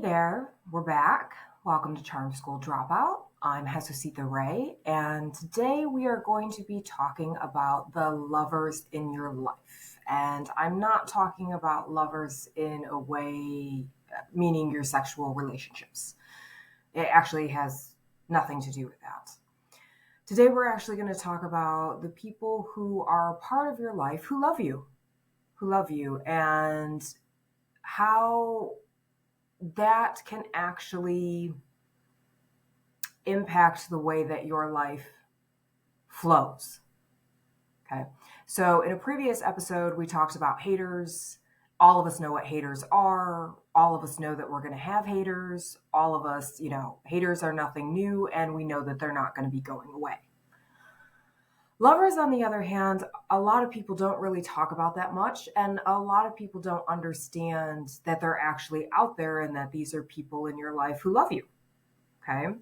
there, we're back. Welcome to Charm School Dropout. I'm Jesucita, and today we are going to be talking about the lovers in your life. And I'm not talking about lovers in a way meaning your sexual relationships. It actually has nothing to do with that. Today we're actually going to talk about the people who are part of your life who love you, and how that can actually impact the way that your life flows. Okay. So in a previous episode, we talked about haters. All of us know what haters are. All of us know that we're going to have haters. All of us, haters are nothing new, and we know that they're not going to be going away. Lovers, on the other hand, a lot of people don't really talk about that much, and a lot of people don't understand that they're actually out there and that these are people in your life who love you. Okay?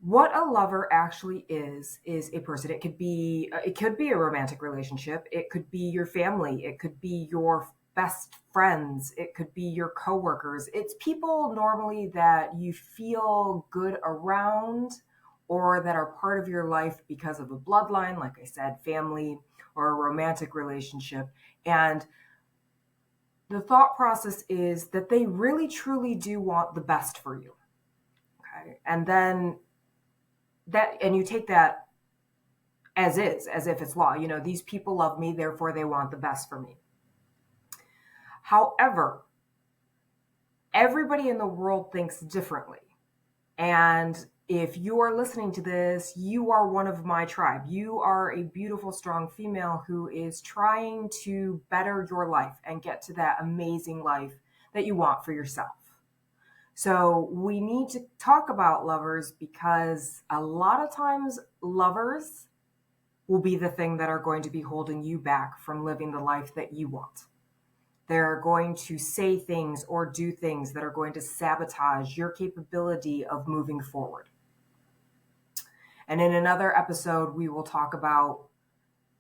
What a lover actually is a person. It could be a romantic relationship. It could be your family. It could be your best friends. It could be your coworkers. It's people normally that you feel good around, or that are part of your life because of a bloodline, like I said, family or a romantic relationship. And the thought process is that they really, truly do want the best for you. Okay. And then and you take that as is, as if it's law. These people love me, therefore they want the best for me. However, everybody in the world thinks differently. And if you are listening to this, you are one of my tribe. You are a beautiful, strong female who is trying to better your life and get to that amazing life that you want for yourself. So we need to talk about lovers, because a lot of times lovers will be the thing that are going to be holding you back from living the life that you want. They're going to say things or do things that are going to sabotage your capability of moving forward. And in another episode, we will talk about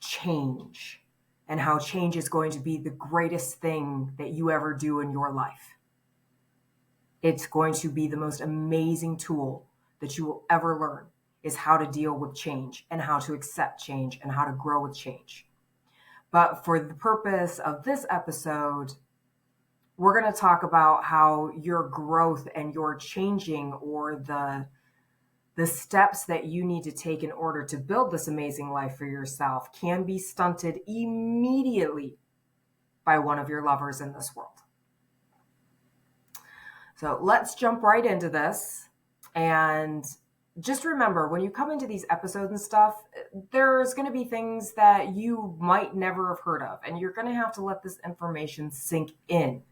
change and how change is going to be the greatest thing that you ever do in your life. It's going to be the most amazing tool that you will ever learn, is how to deal with change and how to accept change and how to grow with change. But for the purpose of this episode, we're going to talk about how your growth and your changing, or the steps that you need to take in order to build this amazing life for yourself, can be stunted immediately by one of your lovers in this world. So let's jump right into this. And just remember, when you come into these episodes and stuff, there's going to be things that you might never have heard of, and you're going to have to let this information sink in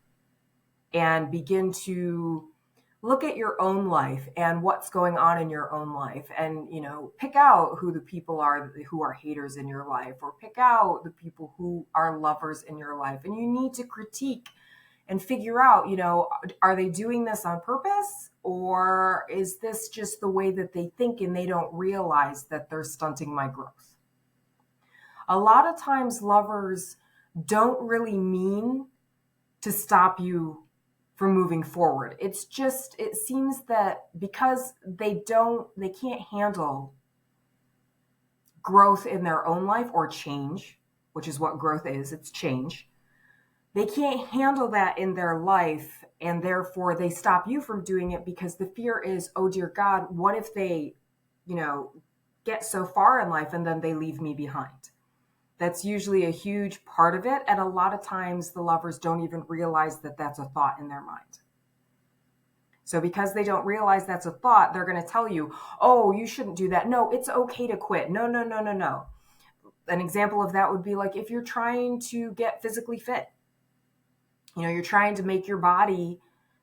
and begin to look at your own life and what's going on in your own life, and pick out who the people are who are haters in your life, or pick out the people who are lovers in your life. And you need to critique and figure out, are they doing this on purpose, or is this just the way that they think and they don't realize that they're stunting my growth? A lot of times lovers don't really mean to stop you from moving forward. It seems that because they can't handle growth in their own life, or change, which is what growth is, it's change. They can't handle that in their life, and therefore they stop you from doing it, because the fear is, oh dear God, what if they, get so far in life and then they leave me behind? That's usually a huge part of it. And a lot of times the lovers don't even realize that that's a thought in their mind. So because they don't realize that's a thought, they're going to tell you, oh, you shouldn't do that. No, it's okay to quit. No. An example of that would be like if you're trying to get physically fit. You're trying to make your body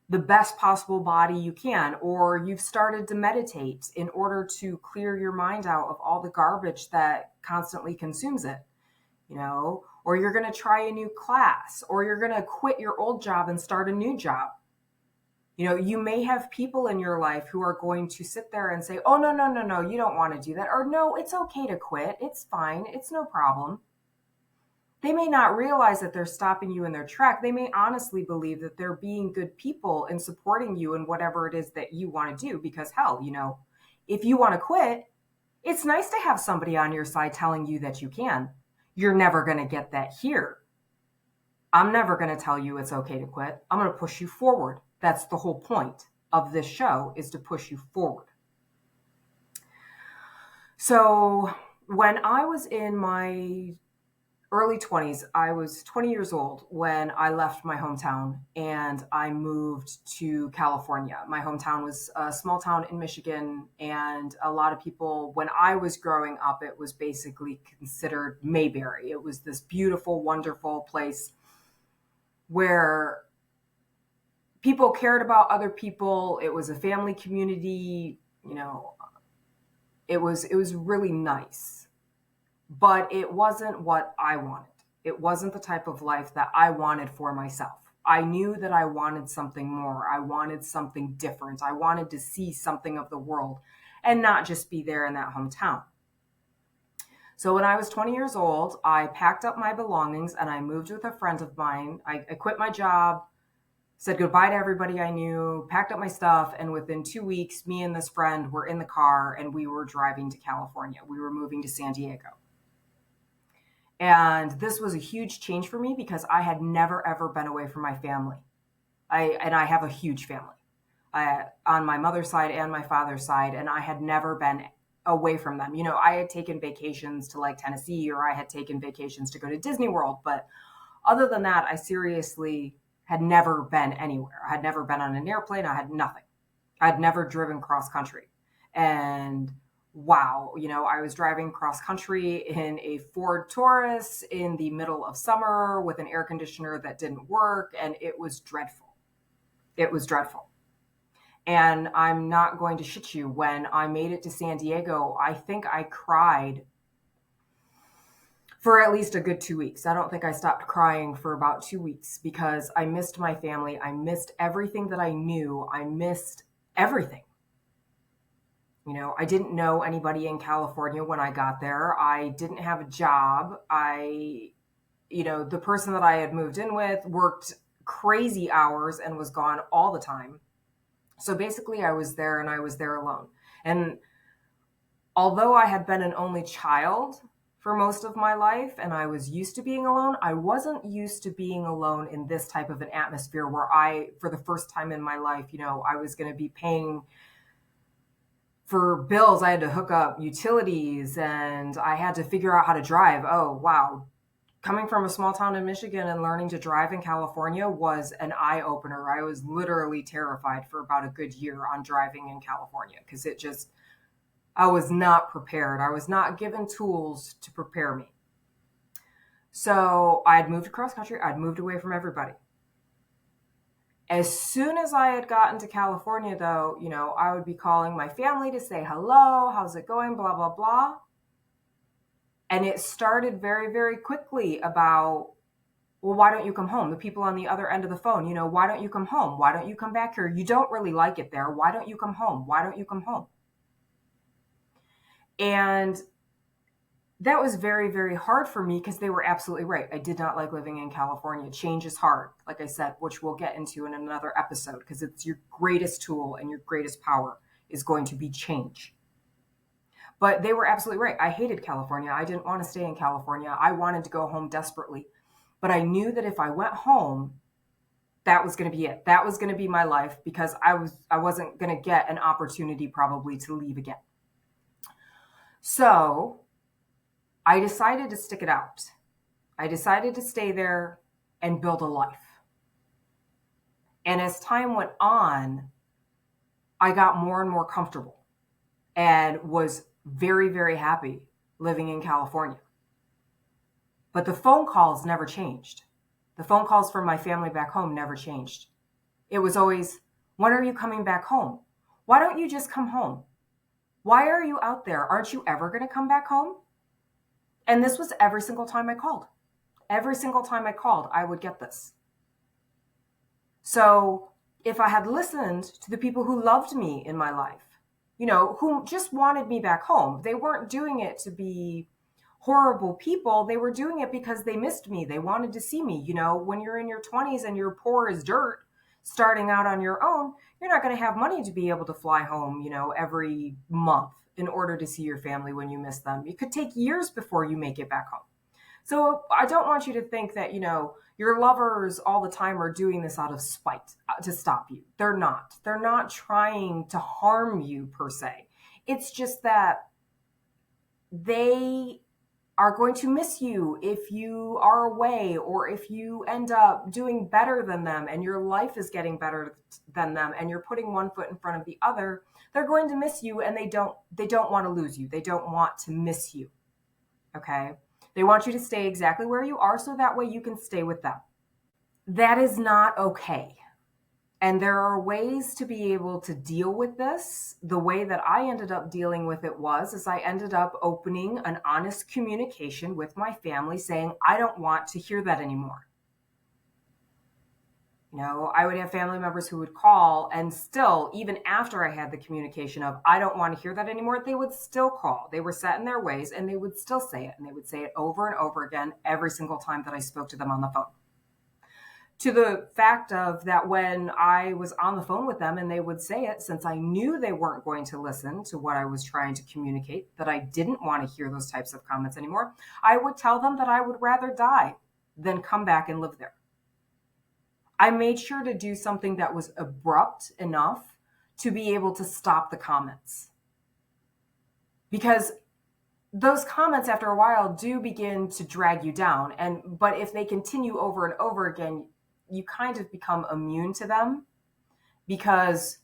the best possible body you can, or you've started to meditate in order to clear your mind out of all the garbage that constantly consumes it. Or you're going to try a new class, or you're going to quit your old job and start a new job. You may have people in your life who are going to sit there and say, oh, no, you don't want to do that. Or no, it's okay to quit. It's fine. It's no problem. They may not realize that they're stopping you in their track. They may honestly believe that they're being good people and supporting you in whatever it is that you want to do. Because hell, if you want to quit, it's nice to have somebody on your side telling you that you can. You're never going to get that here. I'm never going to tell you it's okay to quit. I'm going to push you forward. That's the whole point of this show, is to push you forward. So when I was in my early 20s, I was 20 years old when I left my hometown and I moved to California. My hometown was a small town in Michigan, and a lot of people, when I was growing up, it was basically considered Mayberry. It was this beautiful, wonderful place where people cared about other people. It was a family community, it was really nice. But it wasn't what I wanted. It wasn't the type of life that I wanted for myself. I knew that I wanted something more. I wanted something different. I wanted to see something of the world and not just be there in that hometown. So when I was 20 years old, I packed up my belongings and I moved with a friend of mine. I quit my job, said goodbye to everybody I knew, packed up my stuff, and within 2 weeks, me and this friend were in the car and we were driving to California. We were moving to San Diego. And this was a huge change for me because I had never, ever been away from my family. I have a huge family on my mother's side and my father's side, and I had never been away from them. I had taken vacations to like Tennessee, or I had taken vacations to go to Disney World. But other than that, I seriously had never been anywhere. I had never been on an airplane. I had nothing. I had never driven cross country. And wow, I was driving cross country in a Ford Taurus in the middle of summer with an air conditioner that didn't work, and it was dreadful. It was dreadful. And I'm not going to shit you, when I made it to San Diego, I think I cried for at least a good 2 weeks. I don't think I stopped crying for about 2 weeks because I missed my family. I missed everything that I knew. I missed everything. I didn't know anybody in California when I got there. I didn't have a job. The person that I had moved in with worked crazy hours and was gone all the time. So basically I was there and I was there alone. And although I had been an only child for most of my life and I was used to being alone, I wasn't used to being alone in this type of an atmosphere where for the first time in my life, I was going to be paying for bills. I had to hook up utilities and I had to figure out how to drive. Oh, wow. Coming from a small town in Michigan and learning to drive in California was an eye opener. I was literally terrified for about a good year on driving in California because I was not prepared. I was not given tools to prepare me. So I had moved across country. I'd moved away from everybody. As soon as I had gotten to California, though, I would be calling my family to say hello, how's it going, blah, blah, blah. And it started very, very quickly about, well, why don't you come home? The people on the other end of the phone, why don't you come home? Why don't you come back here? You don't really like it there. Why don't you come home? Why don't you come home? And that was very, very hard for me because they were absolutely right. I did not like living in California. Change is hard, like I said, which we'll get into in another episode, because it's your greatest tool and your greatest power is going to be change. But they were absolutely right. I hated California. I didn't want to stay in California. I wanted to go home desperately. But I knew that if I went home, that was going to be it. That was going to be my life, because I wasn't going to get an opportunity probably to leave again. So I decided to stick it out. I decided to stay there and build a life. And as time went on, I got more and more comfortable and was very, very happy living in California. But the phone calls never changed. The phone calls from my family back home never changed. It was always, when are you coming back home? Why don't you just come home? Why are you out there? Aren't you ever going to come back home? And this was every single time I called. Every single time I called, I would get this. So if I had listened to the people who loved me in my life, who just wanted me back home, they weren't doing it to be horrible people. They were doing it because they missed me. They wanted to see me. When you're in your 20s and you're poor as dirt, starting out on your own, you're not going to have money to be able to fly home, every month in order to see your family when you miss them. It could take years before you make it back home. So I don't want you to think that, your lovers all the time are doing this out of spite to stop you. They're not. They're not trying to harm you per se. It's just that they are going to miss you if you are away, or if you end up doing better than them and your life is getting better than them and you're putting one foot in front of the other. They're going to miss you, and they don't want to lose you. They don't want to miss you. Okay? They want you to stay exactly where you are so that way you can stay with them. That is not okay. And there are ways to be able to deal with this. The way that I ended up dealing with it is I ended up opening an honest communication with my family saying, I don't want to hear that anymore. I would have family members who would call, and still, even after I had the communication of, I don't want to hear that anymore, they would still call. They were set in their ways, and they would still say it. And they would say it over and over again every single time that I spoke to them on the phone. To the fact of that when I was on the phone with them and they would say it, since I knew they weren't going to listen to what I was trying to communicate, that I didn't want to hear those types of comments anymore, I would tell them that I would rather die than come back and live there. I made sure to do something that was abrupt enough to be able to stop the comments. Because those comments after a while do begin to drag you down. But if they continue over and over again, you kind of become immune to them, because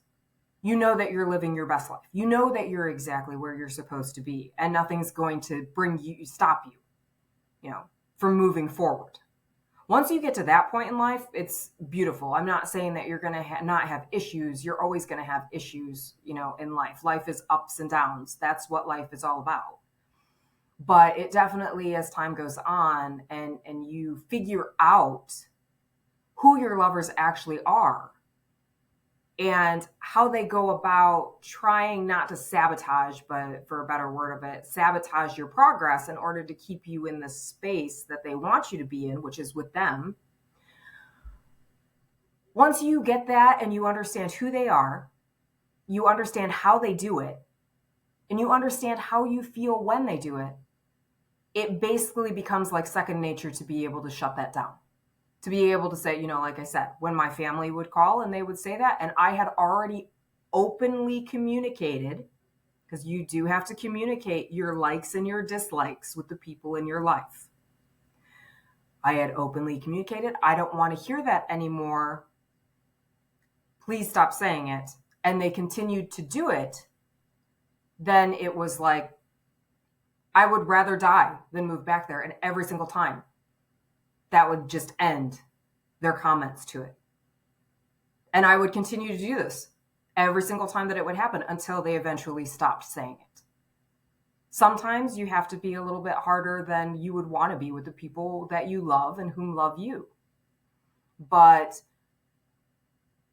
you know that you're living your best life. You know that you're exactly where you're supposed to be, and nothing's going to stop you, from moving forward. Once you get to that point in life, it's beautiful. I'm not saying that you're going to not have issues. You're always going to have issues, in life. Life is ups and downs. That's what life is all about. But it definitely, as time goes on and you figure out who your lovers actually are and how they go about trying not to sabotage, but for a better word of it, sabotage your progress in order to keep you in the space that they want you to be in, which is with them. Once you get that and you understand who they are, you understand how they do it, and you understand how you feel when they do it, it basically becomes like second nature to be able to shut that down. To be able to say, like I said, when my family would call and they would say that, and I had already openly communicated, because you do have to communicate your likes and your dislikes with the people in your life. I had openly communicated, I don't want to hear that anymore. Please stop saying it. And they continued to do it. Then it was like, I would rather die than move back there. And every single time, that would just end their comments to it. And I would continue to do this every single time that it would happen until they eventually stopped saying it. Sometimes you have to be a little bit harder than you would want to be with the people that you love and whom love you. But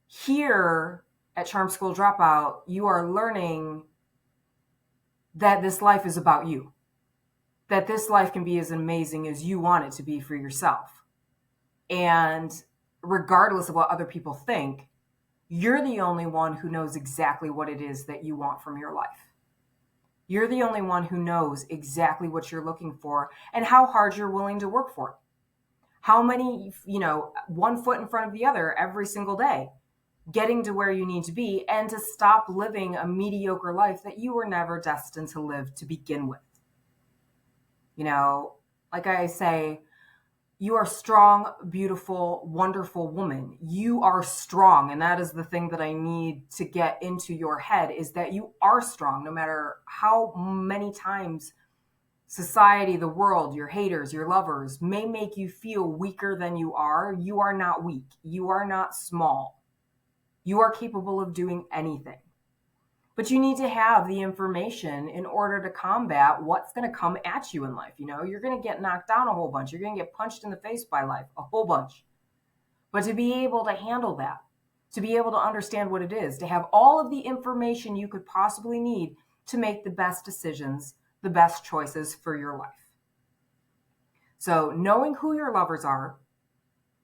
here at Charm School Dropout, you are learning that this life is about you. That this life can be as amazing as you want it to be for yourself. And regardless of what other people think, you're the only one who knows exactly what it is that you want from your life. You're the only one who knows exactly what you're looking for and how hard you're willing to work for it. How many, one foot in front of the other every single day, getting to where you need to be, and to stop living a mediocre life that you were never destined to live to begin with. Like I say, you are strong, beautiful, wonderful woman. You are strong. And that is the thing that I need to get into your head, is that you are strong, no matter how many times society, the world, your haters, your lovers may make you feel weaker than you are. You are not weak. You are not small. You are capable of doing anything. But you need to have the information in order to combat what's going to come at you in life. You're going to get knocked down a whole bunch. You're going to get punched in the face by life a whole bunch. But to be able to handle that, to be able to understand what it is, to have all of the information you could possibly need to make the best decisions, the best choices for your life. So knowing who your lovers are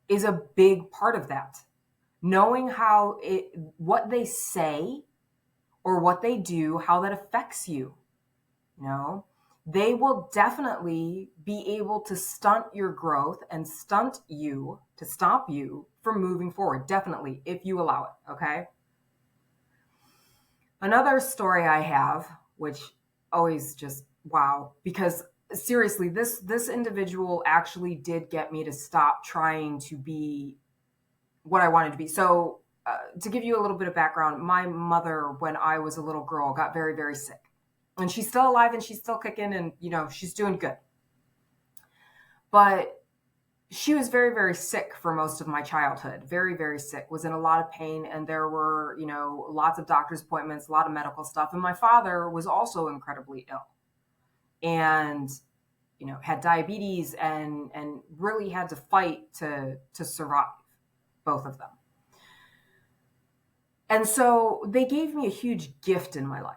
is a big part of that. Knowing what they say or what they do, how that affects you, they will definitely be able to stunt your growth and stop you from moving forward. Definitely, if you allow it. Okay. Another story I have, which always just wow, because seriously, this individual actually did get me to stop trying to be what I wanted to be. So, to give you a little bit of background, my mother, when I was a little girl, got very, very sick. And she's still alive and she's still kicking and, she's doing good. But she was very, very sick for most of my childhood. Very, very sick, was in a lot of pain. And there were, lots of doctor's appointments, a lot of medical stuff. And my father was also incredibly ill and, had diabetes and really had to fight to survive, both of them. And so they gave me a huge gift in my life,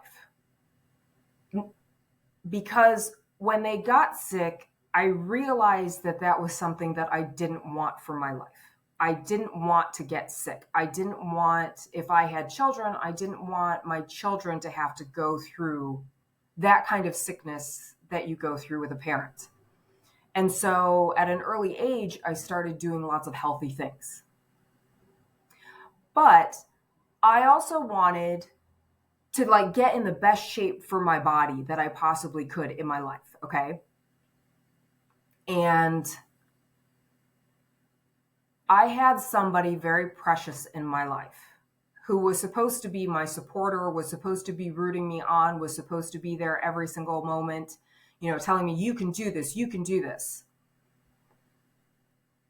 because when they got sick, I realized that was something that I didn't want for my life. I didn't want to get sick. I didn't want, if I had children, I didn't want my children to have to go through that kind of sickness that you go through with a parent. And so at an early age, I started doing lots of healthy things. But I also wanted to get in the best shape for my body that I possibly could in my life. Okay. And I had somebody very precious in my life who was supposed to be my supporter, was supposed to be rooting me on, was supposed to be there every single moment, telling me, you can do this, you can do this.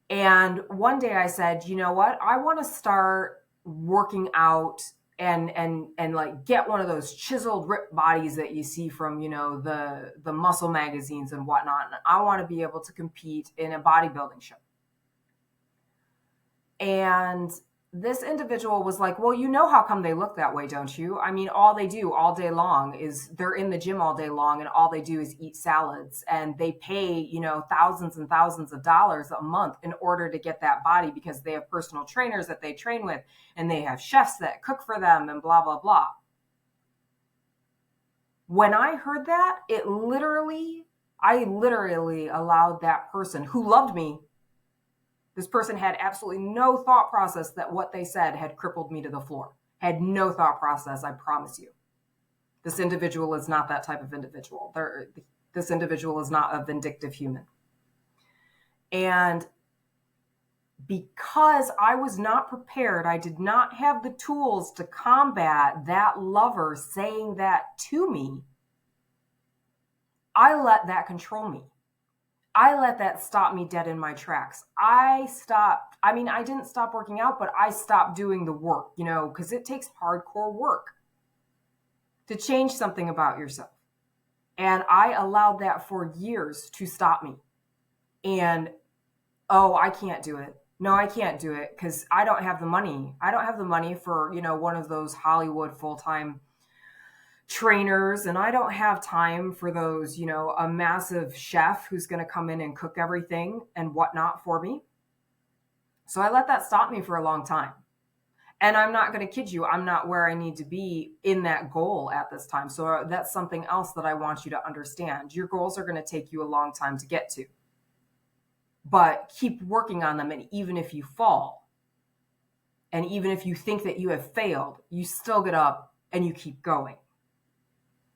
And one day I said, you know what? I want to start working out and get one of those chiseled ripped bodies that you see from, the muscle magazines and whatnot. And I want to be able to compete in a bodybuilding show. And this individual was like, well, how come they look that way, don't you? I mean, all they do all day long is they're in the gym all day long and all they do is eat salads, and they pay, thousands and thousands of dollars a month in order to get that body because they have personal trainers that they train with and they have chefs that cook for them and blah, blah, blah. When I heard that, I literally allowed that person who loved me. This person had absolutely no thought process that what they said had crippled me to the floor. Had no thought process, I promise you. This individual is not that type of individual. This individual is not a vindictive human. And because I was not prepared, I did not have the tools to combat that lover saying that to me, I let that control me. I let that stop me dead in my tracks. I didn't stop working out, but I stopped doing the work, because it takes hardcore work to change something about yourself. And I allowed that for years to stop me. And, I can't do it. No, I can't do it because I don't have the money. I don't have the money for, one of those Hollywood full-time trainers, and I don't have time for those, a massive chef who's going to come in and cook everything and whatnot for me. So I let that stop me for a long time. And I'm not going to kid you, I'm not where I need to be in that goal at this time. So that's something else that I want you to understand. Your goals are going to take you a long time to get to. But keep working on them. And even if you fall, and even if you think that you have failed, you still get up and you keep going.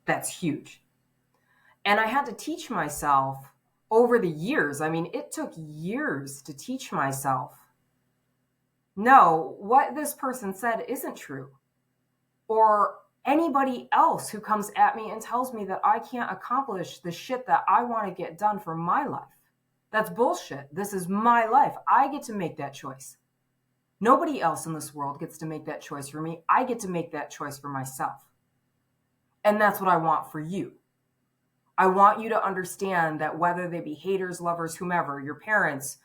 That's huge. And I had to teach myself over the years. I mean, it took years to teach myself. No, what this person said isn't true. Or anybody else who comes at me and tells me that I can't accomplish the shit that I want to get done for my life. That's bullshit. This is my life. I get to make that choice. Nobody else in this world gets to make that choice for me. I get to make that choice for myself. And that's what I want for you. I want you to understand that whether they be haters, lovers, whomever, your parents,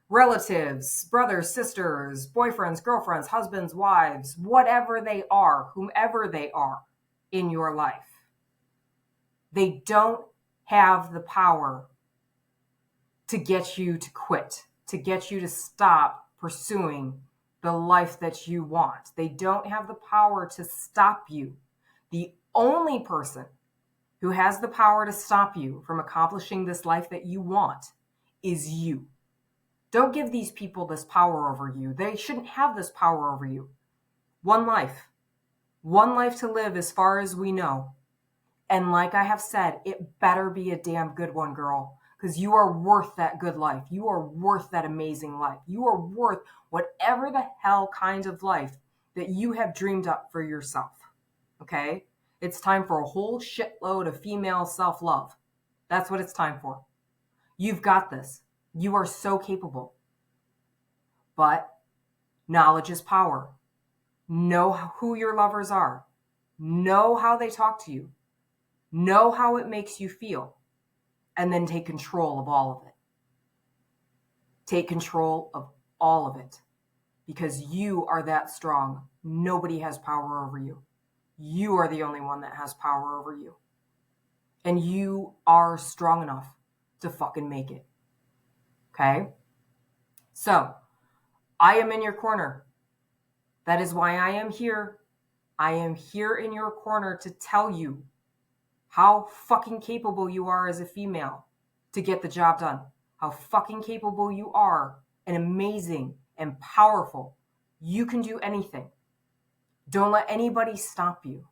relatives, brothers, sisters, boyfriends, girlfriends, husbands, wives, whatever they are, whomever they are in your life, they don't have the power to get you to quit, to get you to stop pursuing the life that you want. They don't have the power to stop you. The only person who has the power to stop you from accomplishing this life that you want is you. Don't give these people this power over you. They shouldn't have this power over you. One life to live as far as we know. And like I have said, it better be a damn good one, girl, because you are worth that good life. You are worth that amazing life. You are worth whatever the hell kind of life that you have dreamed up for yourself. Okay? It's time for a whole shitload of female self-love. That's what it's time for. You've got this. You are so capable. But knowledge is power. Know who your lovers are. Know how they talk to you. Know how it makes you feel. And then take control of all of it. Take control of all of it. Because you are that strong. Nobody has power over you. You are the only one that has power over you. And you are strong enough to fucking make it. Okay? So, I am in your corner. That is why I am here. I am here in your corner to tell you how fucking capable you are as a female to get the job done. How fucking capable you are and amazing and powerful. You can do anything. Don't let anybody stop you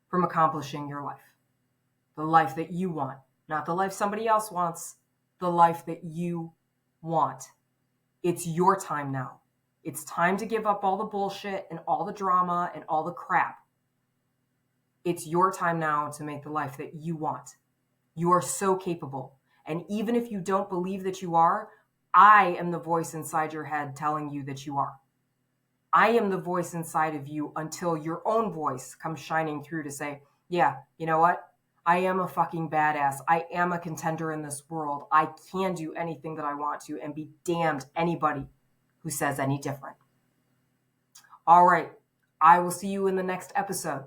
from accomplishing your life. The life that you want. Not the life somebody else wants. The life that you want. It's your time now. It's time to give up all the bullshit and all the drama and all the crap. It's your time now to make the life that you want. You are so capable. And even if you don't believe that you are, I am the voice inside your head telling you that you are. I am the voice inside of you until your own voice comes shining through to say, yeah, you know what? I am a fucking badass. I am a contender in this world. I can do anything that I want to, and be damned anybody who says any different. All right. I will see you in the next episode.